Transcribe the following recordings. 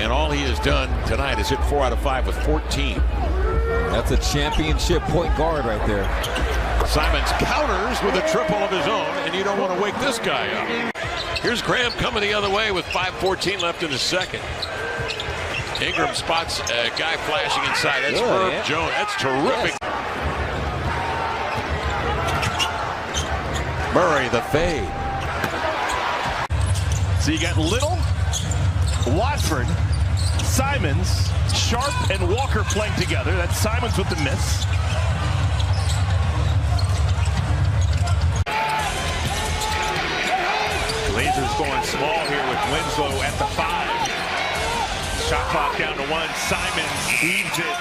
And all he has done tonight is hit 4 out of 5 with 14. That's a championship point guard right there. Simons counters with a triple of his own, and you don't want to wake this guy up. Here's Graham coming the other way with 5:14 left in the second. Ingram spots a guy flashing inside. That's Herb Jones. That's terrific. Yes. Murray, the fade. So you got Little, Watford, Simons, Sharp, and Walker playing together. That's Simons with the miss. Blazers going small here with Winslow at the 5. Shot clock down to 1. Simons heaves it.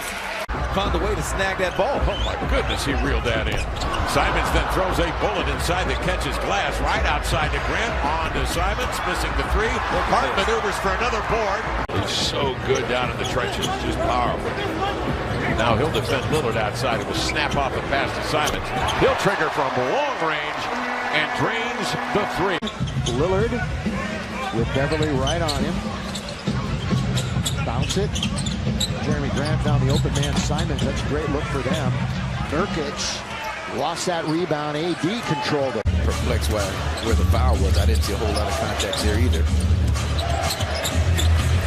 Found a way to snag that ball. Oh my goodness, he reeled that in. Simons then throws a bullet inside that catches glass right outside the Grant. On to Simons, missing the 3. Hart maneuvers for another board. He's so good down in the trenches, just powerful. Now he'll defend Lillard outside. It will snap off and pass to Simons. He'll trigger from long range and drains the 3. Lillard with Beverly right on him. Bounce it. Jeremy Grant found the open man Simons. That's a great look for them. Nurkic lost that rebound. AD controlled it. Perplexed where the foul was. I didn't see a whole lot of contact there either.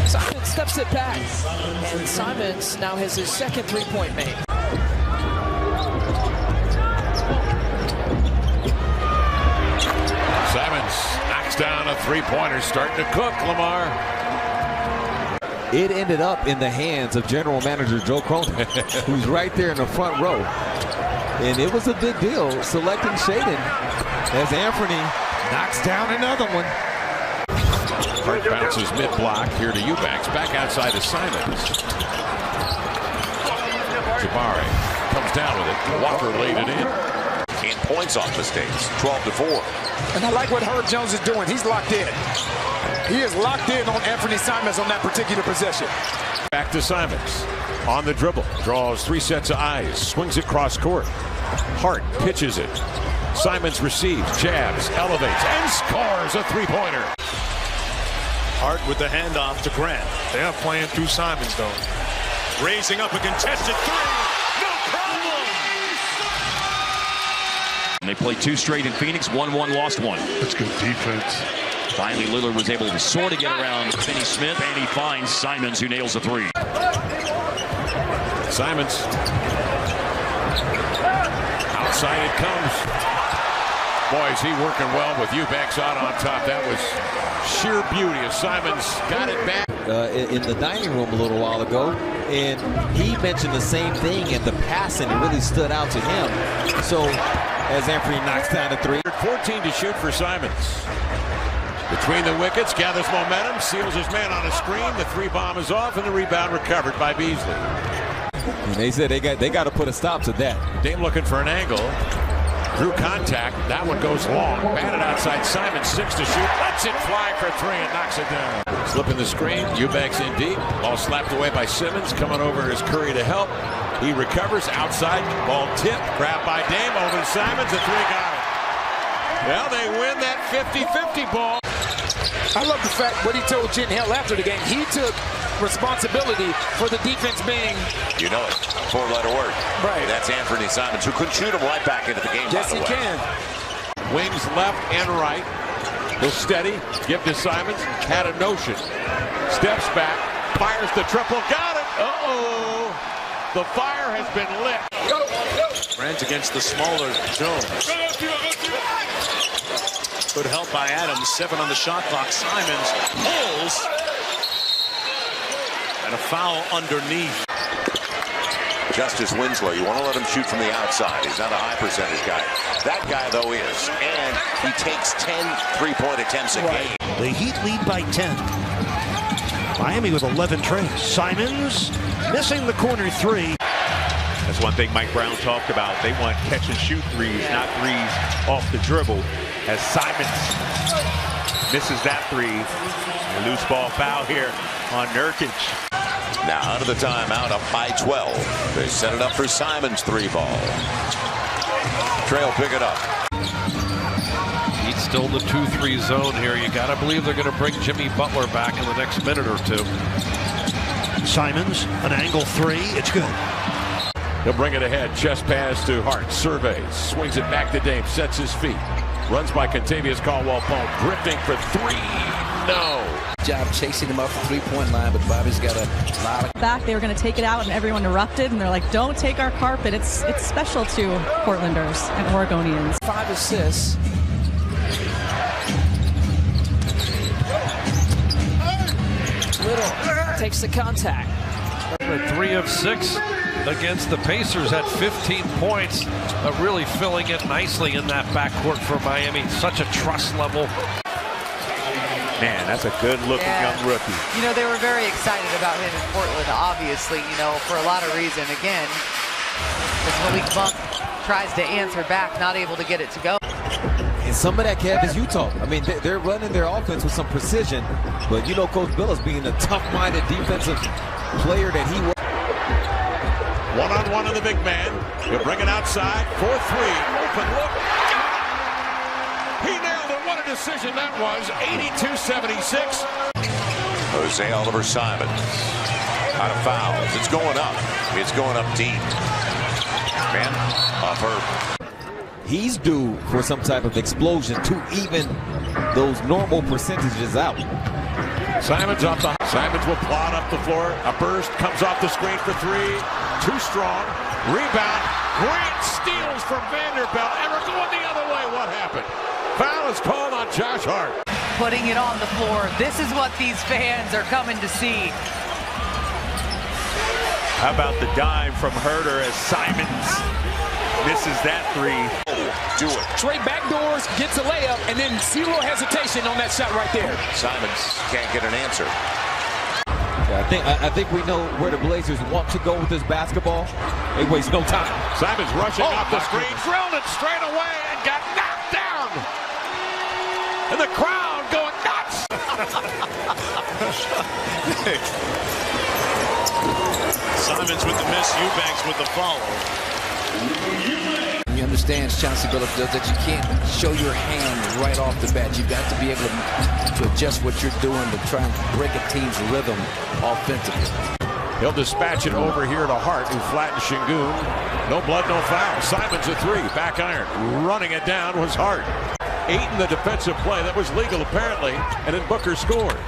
Simons steps it back, and Simons now has his second three-point made. Simons knocks down a three-pointer, starting to cook, Lamar. It ended up in the hands of General Manager Joe Cronin, who's right there in the front row. And it was a big deal selecting Shaden as Anfernee knocks down another one. Hart bounces mid-block here to Eubanks, back outside to Simons. Jabari comes down with it. Walker laid it in. And points off mistakes, 12-4. And I like what Herb Jones is doing. He's locked in. He is locked in on Anfernee Simons on that particular possession. Back to Simons. On the dribble. Draws 3 sets of eyes. Swings it cross court. Hart pitches it. Simons receives, jabs, elevates, and scores a three-pointer. Hart with the handoff to Grant. They are playing through Simons, though. Raising up a contested 3. No problem! They played 2 straight in Phoenix. 1-1, lost 1. That's good defense. Finally, Lillard was able to sort of get around Finney Smith, and he finds Simons, who nails a 3. Simons. Outside it comes. Boy, is he working well with Eubanks out on top. That was sheer beauty as Simons got it back. In the dining room a little while ago, and he mentioned the same thing, and the passing really stood out to him. So, as Anfernee knocks down a 3. 14 to shoot for Simons. Between the wickets, gathers momentum, seals his man on a screen. The 3-bomb is off, and the rebound recovered by Beasley. And they said they got to put a stop to that. Dame looking for an angle. Drew contact. That one goes long. Batted outside Simons, 6 to shoot. Lets it fly for 3 and knocks it down. Slipping the screen. Eubanks in deep. Ball slapped away by Simmons. Coming over is Curry to help. He recovers outside. Ball tipped. Grabbed by Dame. Over to Simons. A 3 got it. Well, they win that 50-50 ball. I love the fact what he told Jen Hill after the game. He took responsibility for the defense being... You know it. 4-letter word. Right. That's Anfernee Simons, who could shoot him right back into the game, yes, by the way. he can. Wings left and right. He'll steady. Give to Simons. Had a notion. Steps back. Fires the triple. Got it. Uh-oh. The fire has been lit. Grant against the smaller Jones. Good help by Adams. 7 on the shot clock. Simons pulls. And a foul underneath. Justice Winslow, you want to let him shoot from the outside. He's not a high percentage guy. That guy, though, is. And he takes 10 3-point attempts a game. The Heat lead by 10. Miami with 11 trays. Simons missing the corner 3. That's one thing Mike Brown talked about. They want catch and shoot threes, not threes off the dribble. As Simons misses that 3. A loose ball foul here on Nurkic. Now out of the timeout, up by 12. They set it up for Simons' 3 ball. Trail pick it up. He's still in the 2-3 zone here. You got to believe they're going to bring Jimmy Butler back in the next minute or 2. Simons, an angle three. It's good. He'll bring it ahead. Chest pass to Hart. Surveys. Swings it back to Dame. Sets his feet. Runs by Contavious Caldwell-Pope. Drifting for three. No. Job chasing him up the three-point line, but Bobby's got a lot of back. They were going to take it out, and everyone erupted, and they're like, "Don't take our carpet." It's special to Portlanders and Oregonians. 5 assists. Little takes the contact. 3 of 6 against the Pacers at 15 points, really filling it nicely in that backcourt for Miami. Such a trust level. Man, that's a good-looking young rookie. You know, they were very excited about him in Portland, obviously, you know, for a lot of reason. Again, as Malik Monk tries to answer back, not able to get it to go. And some of that, Kev, is Utah. I mean, they're running their offense with some precision, but you know Coach Billups being the tough-minded defensive player that he was. One-on-one on the big man. He'll bring it outside. 4-3. Open look. He nailed it. What a decision that was. 82-76. Jose Oliver Simons out of fouls. It's going up. It's going up deep. Man, off her. He's due for some type of explosion to even those normal percentages out. Simons off the. Simons will plod up the floor. A burst comes off the screen for three. Too strong. Rebound. Grant steals from Vanderbilt. And we're going the other way. What happened? Foul is called on Josh Hart. Putting it on the floor. This is what these fans are coming to see. How about the dime from Herter as Simons misses that three? Do it. Straight backdoors, gets a layup, and then zero hesitation on that shot right there. Simons can't get an answer. Yeah, I think we know where the Blazers want to go with this basketball. They waste no time. Simons rushing off the screen, drilled it straight away, and got knocked down. And the crowd going nuts. Simons with the miss, Eubanks with the follow. He understands, Chauncey Billups does, that you can't show your hand right off the bat. You've got to be able to adjust what you're doing to try and break a team's rhythm offensively. He'll dispatch it over here to Hart, who flattens Şengün. No blood, no foul. Simons a three, back iron. Running it down was Hart. 8 in the defensive play. That was legal, apparently. And then Booker scores.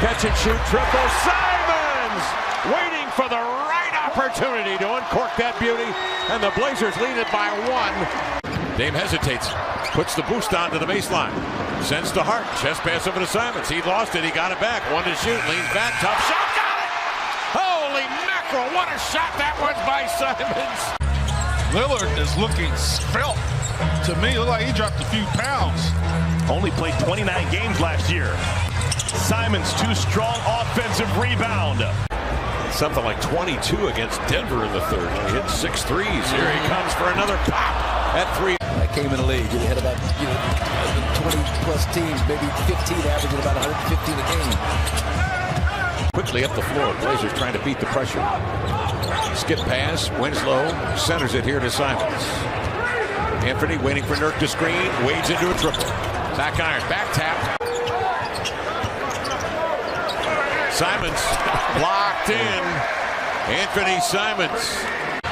Catch and shoot triple. Simons waiting for the right opportunity to uncork that beauty. And the Blazers lead it by 1. Dame hesitates. Puts the boost onto the baseline. Sends to Hart. Chest pass over to Simons. He lost it. He got it back. 1 to shoot. Leans back. Tough shot. Got it! Holy mackerel. What a shot that was by Simons. Lillard is looking svelte. To me, it looked like he dropped a few pounds. Only played 29 games last year. Simons, 2 strong offensive rebound. Something like 22 against Denver in the third. He hit 6 threes. Here he comes for another pop at 3. I came in the league. He had about 20-plus teams, maybe 15, averaging about 115 a game. Quickly up the floor. Blazers trying to beat the pressure. Skip pass. Winslow centers it here to Simons. Anfernee waiting for Nurk to screen. Wades into a triple. Back iron. Back tap. Simons blocked in. Anfernee Simons.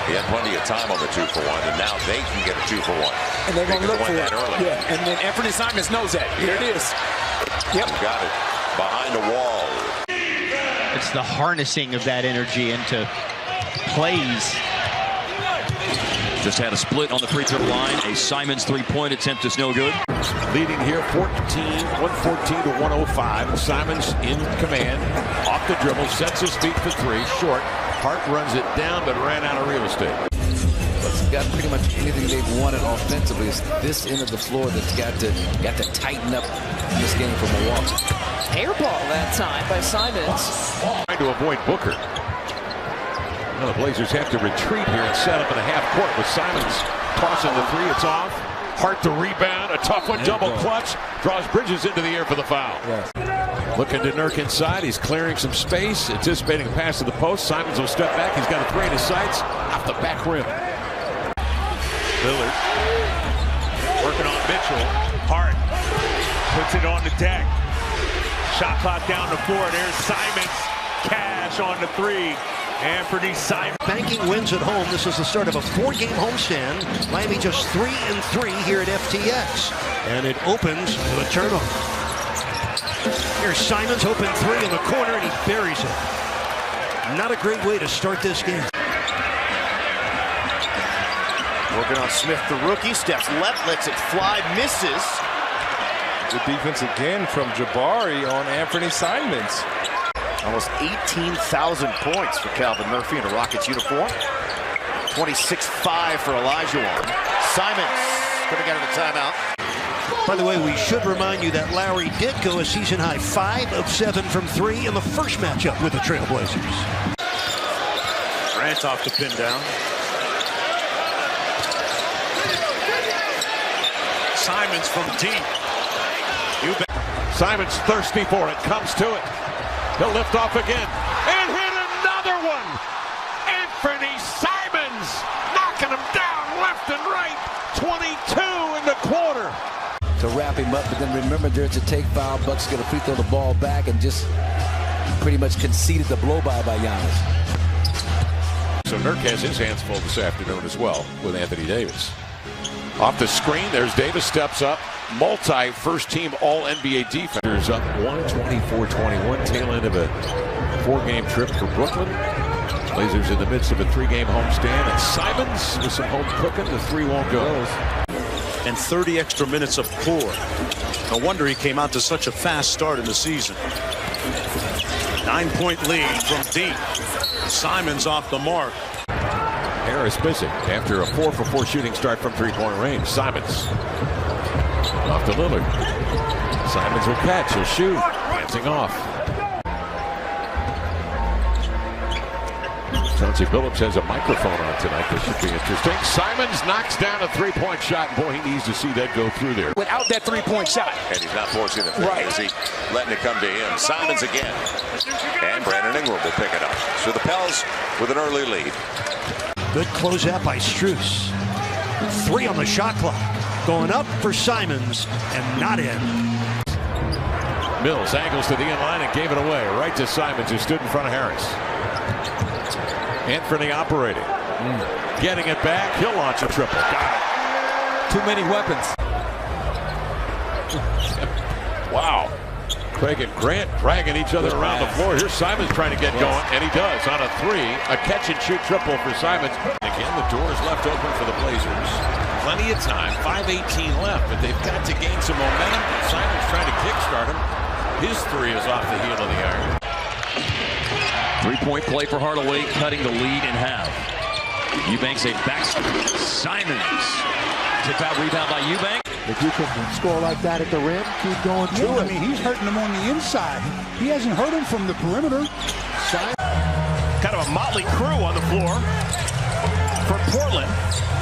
He had plenty of time on the 2-for-1, and now they can get a 2-for-1. And they're going to look for it. Early. Yeah, and then Anfernee Simons knows that. Here it is. Yep. Got it. Behind the wall. It's the harnessing of that energy into plays. Just had a split on the free throw line. A Simons three-point attempt is no good. Leading here 114 to 105. Simons in command. Off the dribble. Sets his feet for 3. Short. Hart runs it down, but ran out of real estate. It's got pretty much anything they've wanted offensively. It's this end of the floor that's got to tighten up in this game for Milwaukee. Air ball that time by Simons. Trying to avoid Booker. Now the Blazers have to retreat here and set up in the half court with Simons tossing the 3. It's off. Hart the rebound. A tough one. Double clutch. Draws Bridges into the air for the foul. Yes. Looking to Nurk inside. He's clearing some space. Anticipating a pass to the post. Simons will step back. He's got a 3 in his sights. Off the back rim. Lillard working on Mitchell. Hart puts it on the deck. Shot clock down to 4. There's Simons. Cash on the three. Anfernee Simons. Banking wins at home. This is the start of a 4-game homestand. Miami just 3-3 here at FTX. And it opens with a turnover. Here's Simons, open three in the corner, and he buries it. Not a great way to start this game. Working on Smith, the rookie. Steps left, lets it fly, misses. Good defense again from Jabari on Anfernee Simons. Almost 18,000 points for Calvin Murphy in a Rockets uniform. 26-5 for Olajuwon. Simons going to get him a timeout. By the way, we should remind you that Lowry did go a season-high 5 of 7 from 3 in the first matchup with the Trailblazers. Grant off the pin down. Simons from deep. Simons thirsty for it, comes to it. He'll lift off again and hit another one. Anfernee Simons knocking him down left and right. 22 in the quarter. To wrap him up, but then remember there's a take foul. Bucks going to free throw the ball back and just pretty much conceded the blow by Giannis. So Nurk has his hands full this afternoon as well with Anthony Davis. Off the screen, there's Davis, steps up. Multi-first-team All-NBA defenders up 124-21. Tail end of a 4-game trip for Brooklyn. Blazers in the midst of a 3-game homestand. And Simons with some home cooking. The 3 won't go. And 30 extra minutes of core. No wonder he came out to such a fast start in the season. 9-point lead from deep. Simons off the mark. Harris missing after a 4-for-4 shooting start from 3-point range. Simons off to Lillard. Simons will catch. He'll shoot. Dancing off. Chauncey Billups has a microphone on tonight. This should be interesting. Simons knocks down a 3-point shot. And boy, he needs to see that go through there. Without that 3-point shot. And he's not forcing it. Right. Is he letting it come to him? Simons again. And Brandon Ingram will pick it up. So the Pels with an early lead. Good closeout by Strus. 3 on the shot clock. Going up for Simons and not in. Mills angles to the inline and gave it away. Right to Simons, who stood in front of Harris. Anfernee operating. Getting it back. He'll launch a triple. Got it. Too many weapons. Wow. Craig and Grant dragging each other around the floor. Here's Simons trying to get going, and he does on a 3. A catch-and-shoot triple for Simons. Again, the door is left open for the Blazers. Plenty of time. 5:18 left, but they've got to gain some momentum. Simons trying to kickstart him. His 3 is off the heel of the iron. 3-point play for Hardaway, cutting the lead in half. Eubanks a back. Simons. Tip out rebound by Eubanks. If you can score like that at the rim, keep going to it. I mean, he's hurting them on the inside. He hasn't hurt him from the perimeter. Kind of a motley crew on the floor for Portland.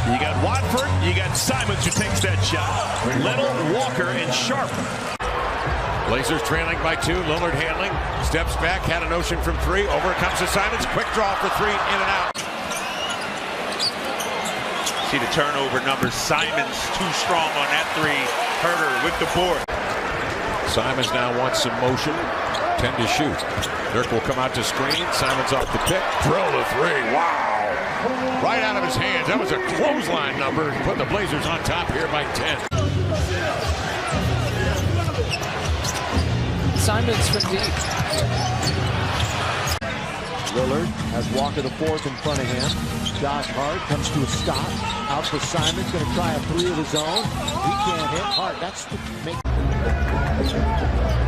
You got Watford, you got Simons who takes that shot. Little, Walker, and Sharp. Blazers trailing by 2. Lillard handling. Steps back, had a notion from 3. Over comes to Simons. Quick draw for 3, in and out. See the turnover numbers. Simons too strong on that 3. Herter with the board. Simons now wants some motion. 10 to shoot. Dirk will come out to screen. Simons off the pick. Throw the 3. Wow. Right out of his hands. That was a clothesline number. Put the Blazers on top here by 10. Simons from deep. Lillard has Walker the 4th in front of him. Josh Hart comes to a stop. Out for Simons, going to try a 3 of his own. He can't hit Hart. That's the make.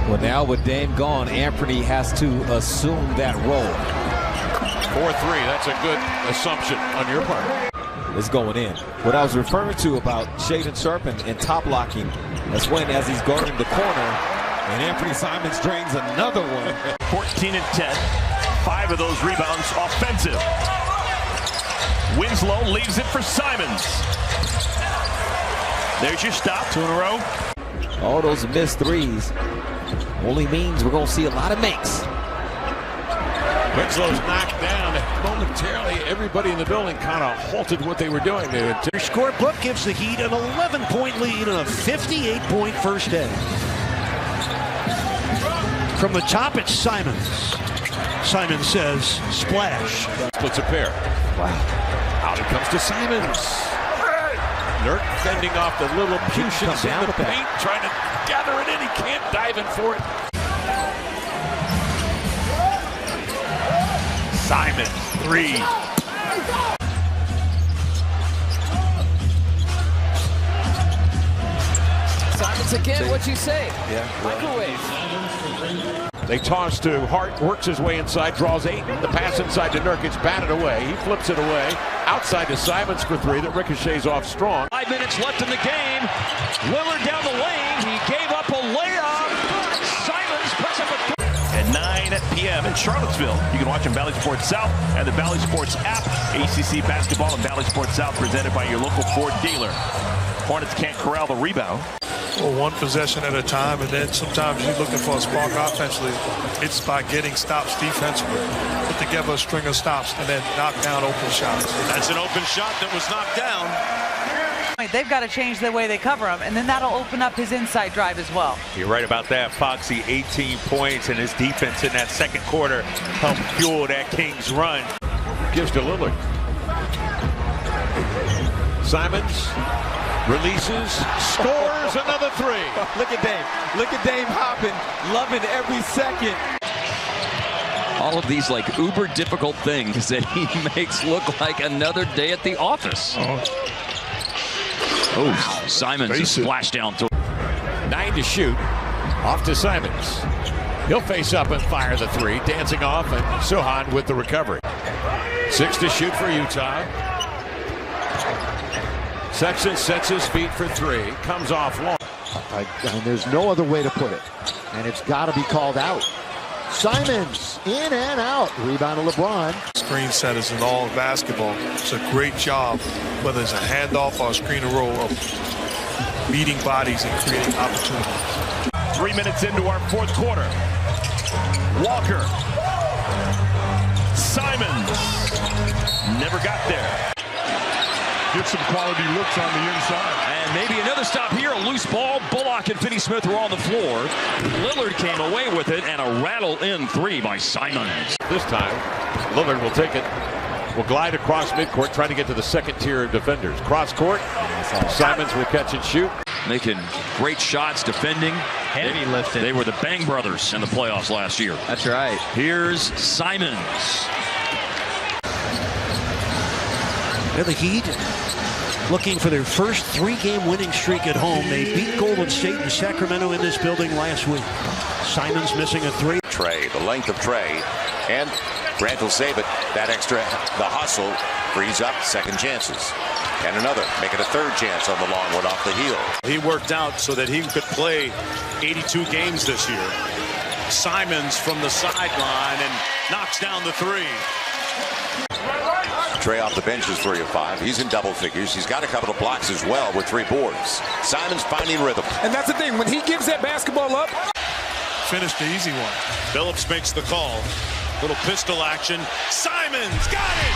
Well, now with Dame gone, Anfernee has to assume that role. 4-3. That's a good assumption on your part. It's going in. What I was referring to about Shaedon Sharpe and top locking, that's when, as he's guarding the corner, and Anfernee Simons drains another one. 14 and 10. 5 of those rebounds offensive. Winslow leaves it for Simons. There's your stop. 2 in a row. All those missed 3s only means we're going to see a lot of makes. Winslow's knocked down. Momentarily, everybody in the building kind of halted what they were doing. Your scorebook gives the Heat an 11-point lead in a 58-point first half. From the top, it's Simons. Simons says, splash. Splits a pair. Wow. Out it comes to Simons. Nurk fending off the little Pushins in the paint, trying to gather it in. He can't dive in for it. Simons, three. Simons again, what'd you say? Yeah. Microwave. They toss to Hart, works his way inside, draws 8. The pass inside to Nurk, it's batted away. He flips it away. Outside to Simons for 3. That ricochets off strong. 5 minutes left in the game. Lillard down the lane. He gave up a layup. Simons puts up a At 9 p.m. in Charlottesville, you can watch on Valley Sports South and the Valley Sports app. ACC basketball and Valley Sports South presented by your local Ford dealer. Hornets can't corral the rebound. Well, one possession at a time, and then sometimes you're looking for a spark offensively. It's by getting stops defensively. Put together a string of stops and then knock down open shots. That's an open shot that was knocked down. They've got to change the way they cover him, and then that'll open up his inside drive as well. You're right about that, Foxy. 18 points, and his defense in that second quarter helped fuel that Kings run. Gives to Lillard. Simons releases, scores another 3. Look at Dame. Look at Dame hopping, loving every second. all of these like uber difficult things that he makes look like another day at the office. Oh, Simons a splashdown. 9 to shoot. Off to Simons. He'll face up and fire the 3. Dancing off, and Suhan with the recovery. 6 to shoot for Utah. Sexton sets his feet for 3. Comes off long. And there's no other way to put it. And it's got to be called out. Simons in and out. Rebound to LeBron. Screen setters in all of basketball. It's a great job, whether it's a handoff or a screen and roll, of beating bodies and creating opportunities. 3 minutes into our fourth quarter. Walker. Simons. Never got there. Get some quality looks on the inside. And maybe another stop here. A loose ball. Bullock and Finney-Smith were on the floor. Lillard came away with it, and a rattle-in 3 by Simons. This time, Lillard will take it. Will glide across midcourt, trying to get to the second tier of defenders. Cross court. Simons will catch and shoot. Making great shots, defending. Heavy lifting. They were the Bang Brothers in the playoffs last year. That's right. Here's Simons. And the Heat, looking for their first 3-game winning streak at home. They beat Golden State and Sacramento in this building last week. Simons missing a 3. Trey, the length of Trey, and Grant will save it. That extra, the hustle, frees up second chances. And another, make it a third chance on the long one off the heel. He worked out so that he could play 82 games this year. Simons from the sideline and knocks down the 3. Trey off the bench is 3 of 5. He's in double figures. He's got a couple of blocks as well with 3 boards. Simons finding rhythm. And that's the thing, when he gives that basketball up, finish the easy one. Phillips makes the call. Little pistol action. Simons got it!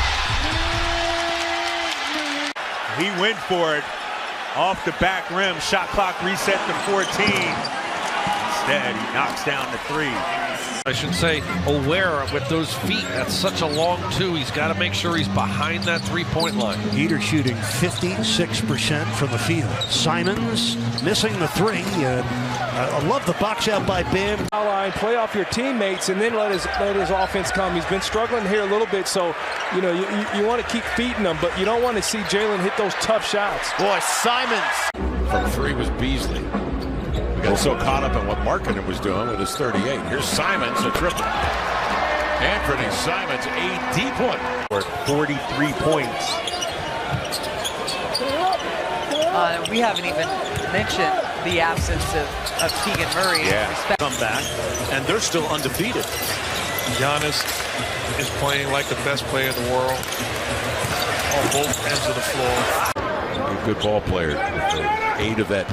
He went for it off the back rim. Shot clock reset to 14. Instead, he knocks down the 3. I should say aware with those feet. That's such a long 2. He's got to make sure he's behind that 3-point line. Heat are shooting 56% from the field. Simons missing the 3. I love the box out by Bam. Line, play off your teammates, and then let his offense come. He's been struggling here a little bit, so you know you want to keep feeding him, but you don't want to see Jalen hit those tough shots. Boy, Simons. From 3 was Beasley. We got so caught up in what Markkanen was doing with his 38. Here's Simons, a triple. Anfernee Simons, a deep one. For 43 points. We haven't even mentioned the absence of Keegan Murray. Yeah, come back, and they're still undefeated. Giannis is playing like the best player in the world on both ends of the floor. A good ball player. Aid of that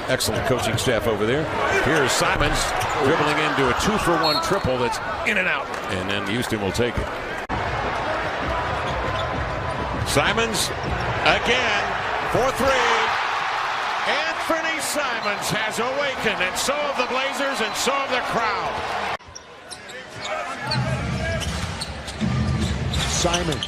excellent coaching staff over there. Here's Simons dribbling into a 2-for-1 triple that's in and out. And then Houston will take it. Simons again for 3. Anfernee Simons has awakened, and so have the Blazers, and so have the crowd. Simons.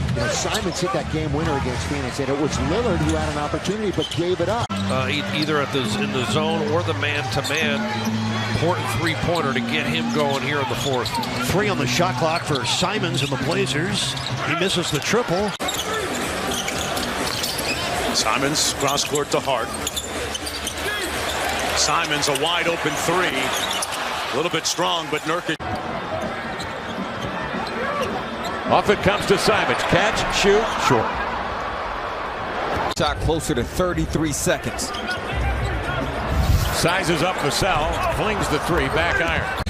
You know, Simons hit that game winner against Phoenix, and it was Lillard who had an opportunity but gave it up. Either in the zone or the man-to-man. Important three-pointer to get him going here in the fourth. 3 on the shot clock for Simons and the Blazers. He misses the triple. Simons cross court to Hart. Simons a wide open 3. A little bit strong, but Nurkic. Off it comes to Simons. Catch, shoot, short. Shot closer to 33 seconds. Sizes up Vassell, flings the 3, back iron.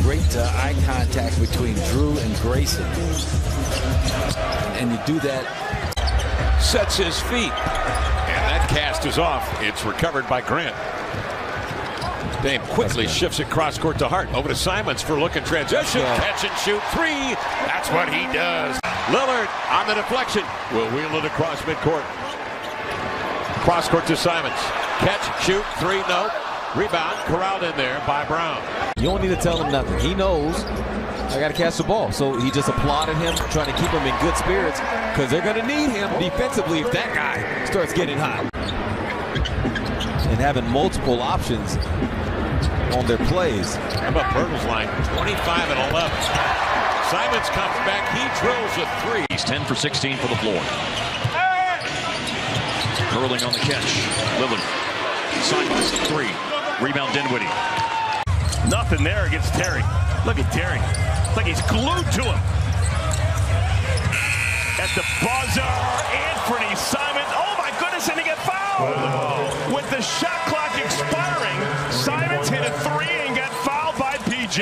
Great eye contact between Drew and Grayson. And you do that. Sets his feet. And that cast is off. It's recovered by Grant. Dame quickly shifts it cross court to Hart. Over to Simons for look and transition. Catch and shoot 3. That's what he does. Lillard on the deflection. Will wheel it across midcourt. Cross court to Simons. Catch, shoot, 3, no. Rebound, corralled in there by Brown. You don't need to tell him nothing. He knows I got to catch the ball. So he just applauded him, trying to keep him in good spirits, because they're going to need him defensively if that guy starts getting hot. And having multiple options on their plays. How about Bertle's line? 25 and 11. Simons comes back. He drills a 3. He's 10 for 16 for the floor. Curling on the catch. Lillard. Simons, 3. Rebound Dinwiddie. Nothing there against Terry. Look at Terry. It's like he's glued to him. At the buzzer, Anfernee Simons. Oh my goodness, and he got fouled. Wow. With the shot clock expiring, Simons hit a 3 and got fouled by PJ.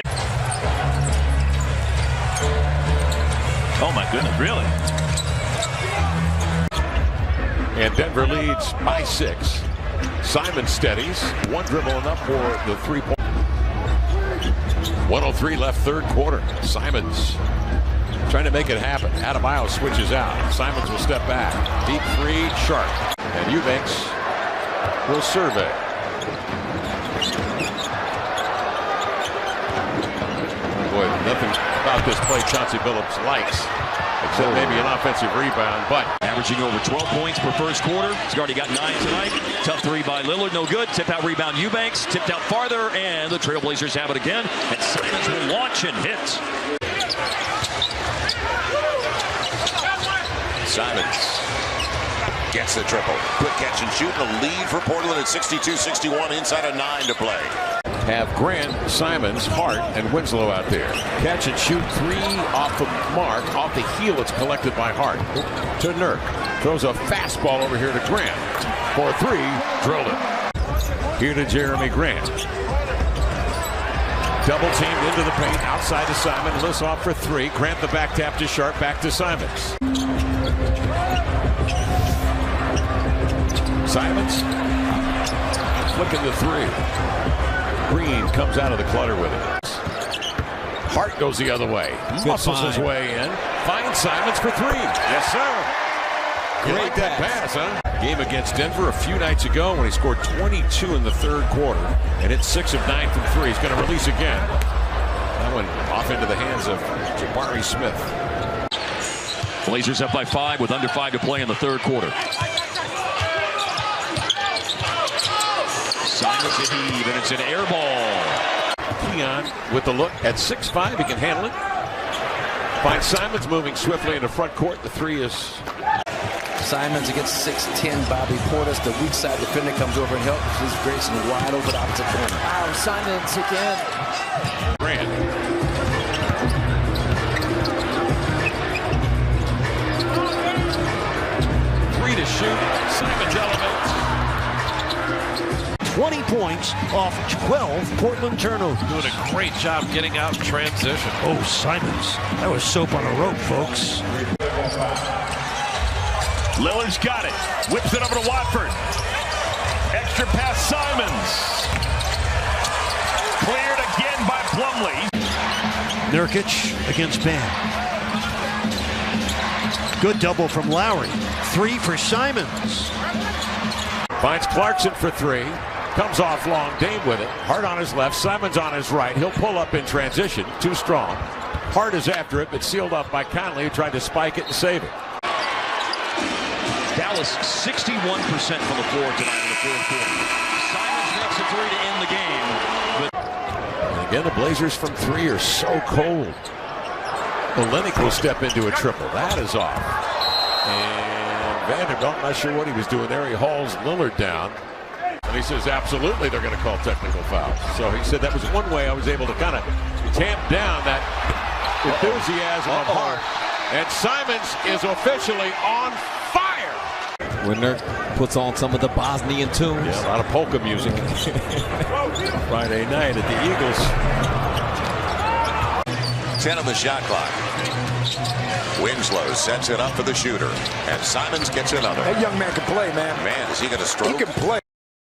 Oh my goodness, really? And Denver leads by 6. Simon steadies. 1 dribble enough for the 3-point. 1:03 left third quarter. Simons trying to make it happen. Adebayo switches out. Simons will step back. Deep 3, sharp. And Eubanks will survey. Boy, nothing about this play Chauncey Billups likes, except maybe an offensive rebound, but averaging over 12 points per first quarter. He's already got 9 tonight. Tough 3 by Lillard, no good. Tip out rebound Eubanks, tipped out farther, and the Trailblazers have it again. And Simons will launch and hit. Simons gets the triple. Quick catch and shoot, and a lead for Portland at 62-61, inside of 9 to play. Have Grant, Simons, Hart, and Winslow out there. Catch and shoot 3 off the mark. Off the heel, it's collected by Hart. To Nurk. Throws a fastball over here to Grant. For 3, drilled it. Here to Jeremy Grant. Double teamed into the paint, outside to Simon. Lifts off for 3. Grant the back tap to Sharp, back to Simons. Simons flicking the 3. Green comes out of the clutter with it. Hart goes the other way. Muscles his way in. Finds Simons for 3. Yes, sir. You like that pass, huh? Game against Denver a few nights ago when he scored 22 in the third quarter and hit 6 of 9 from 3. He's going to release again. That one off into the hands of Jabari Smith. Blazers up by 5 with under 5 to play in the third quarter. Simons to heave, and it's an air ball. Keon with the look at 6'5", he can handle it. Finds Simons moving swiftly into front court. The 3 is... Simons against 6'10", Bobby Portis. The weak side defender comes over and helps. This Grayson wide open opposite corner. Wow, Simons again. Grant. Three to shoot. Simons elevates. 20 points off 12 Portland turnovers. Doing a great job getting out in transition. Oh, Simons. That was soap on a rope, folks. Lillard's got it. Whips it over to Watford. Extra pass Simons. Cleared again by Plumlee. Nurkic against Bam. Good double from Lowry. 3 for Simons. Finds Clarkson for 3. Comes off long. Dame with it. Hart on his left. Simons on his right. He'll pull up in transition. Too strong. Hart is after it, but sealed off by Conley, who tried to spike it and save it. Dallas 61% from the floor tonight in the fourth quarter. Simons makes a three to end the game. And again, the Blazers from three are so cold. Olenek will step into a triple. That is off. And Vanderbilt, not sure what he was doing there. He hauls Lillard down. And he says, absolutely, they're going to call technical foul. So he said that was one way I was able to kind of tamp down that enthusiasm of Hart. And Simons is officially on fire. Winner puts on some of the Bosnian tunes. Yeah, a lot of polka music. Friday night at the Eagles. 10 on the shot clock. Winslow sets it up for the shooter. And Simons gets another. That young man can play, man. Man, is he going to stroke? He can play.